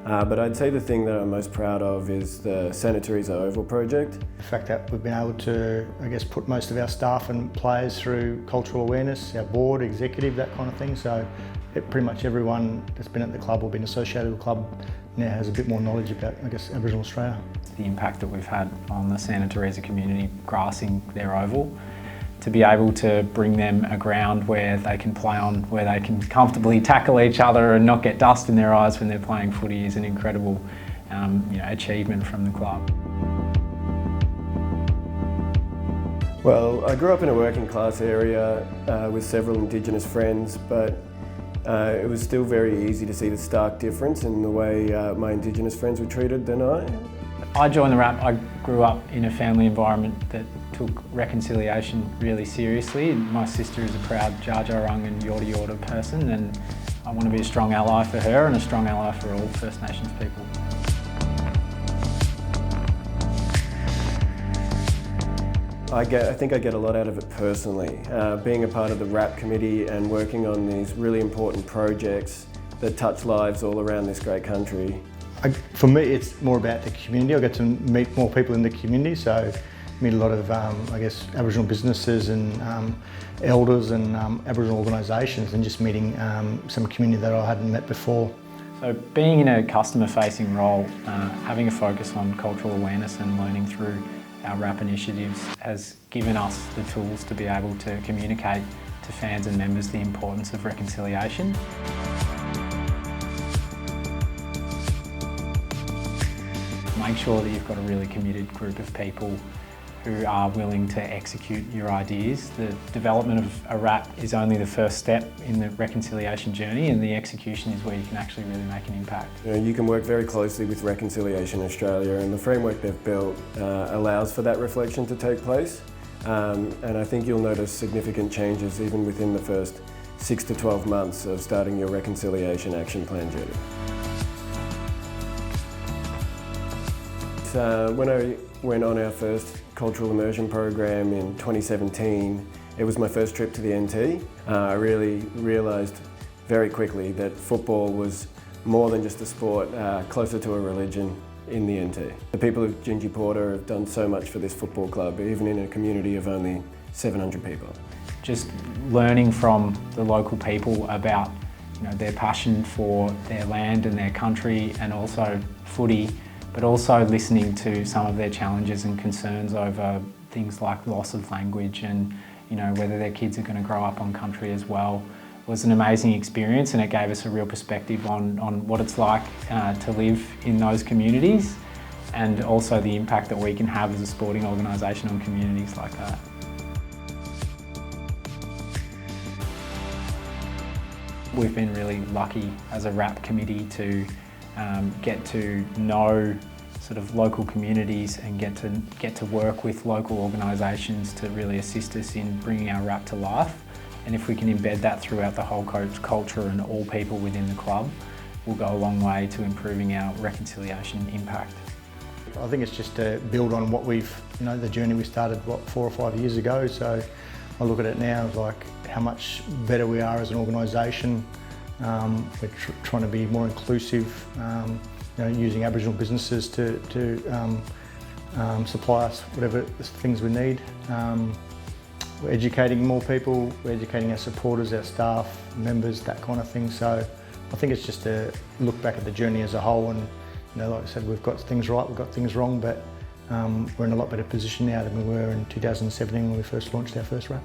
But I'd say the thing that I'm most proud of is the Santa Teresa Oval project. The fact that we've been able to, I guess, put most of our staff and players through cultural awareness, our board, executive, that kind of thing. So pretty much everyone that's been at the club or been associated with the club now has a bit more knowledge about, I guess, Aboriginal Australia. The impact that we've had on the Santa Teresa community grassing their oval, to be able to bring them a ground where they can play on, where they can comfortably tackle each other and not get dust in their eyes when they're playing footy is an incredible achievement from the club. Well, I grew up in a working class area with several Indigenous friends, but it was still very easy to see the stark difference in the way my Indigenous friends were treated than I joined the RAP. I grew up in a family environment that took reconciliation really seriously. My sister is a proud Jar Jar Rung and Yorta Yorta person, and I want to be a strong ally for her and a strong ally for all First Nations people. I think I get a lot out of it personally. Being a part of the RAP committee and working on these really important projects that touch lives all around this great country. For me, it's more about the community. I get to meet more people in the community, so meet a lot of, I guess, Aboriginal businesses and elders and Aboriginal organisations, and just meeting some community that I hadn't met before. So being in a customer-facing role, having a focus on cultural awareness and learning through our RAP initiatives has given us the tools to be able to communicate to fans and members the importance of reconciliation. Make sure that you've got a really committed group of people who are willing to execute your ideas. The development of a RAP is only the first step in the reconciliation journey, and the execution is where you can actually really make an impact. You can work very closely with Reconciliation Australia, and the framework they've built allows for that reflection to take place. And I think you'll notice significant changes even within the first 6 to 12 months of starting your reconciliation action plan journey. When I went on our first cultural immersion program in 2017, it was my first trip to the NT. I really realised very quickly that football was more than just a sport, closer to a religion in the NT. The people of Gingy Porter have done so much for this football club, even in a community of only 700 people. Just learning from the local people about their passion for their land and their country, and also footy, but also listening to some of their challenges and concerns over things like loss of language and whether their kids are going to grow up on country as well, was an amazing experience, and it gave us a real perspective on what it's like to live in those communities, and also the impact that we can have as a sporting organisation on communities like that. We've been really lucky as a RAP committee to get to know sort of local communities and get to work with local organisations to really assist us in bringing our RAP to life. And if we can embed that throughout the whole culture and all people within the club, we'll go a long way to improving our reconciliation impact. I think it's just to build on what the journey we started, 4 or 5 years ago. So I look at it now as like how much better we are as an organisation. We're trying to be more inclusive, using Aboriginal businesses to supply us whatever things we need. We're educating more people, we're educating our supporters, our staff, members, that kind of thing. So I think it's just to look back at the journey as a whole, and like I said, we've got things right, we've got things wrong, but we're in a lot better position now than we were in 2017 when we first launched our first RAP.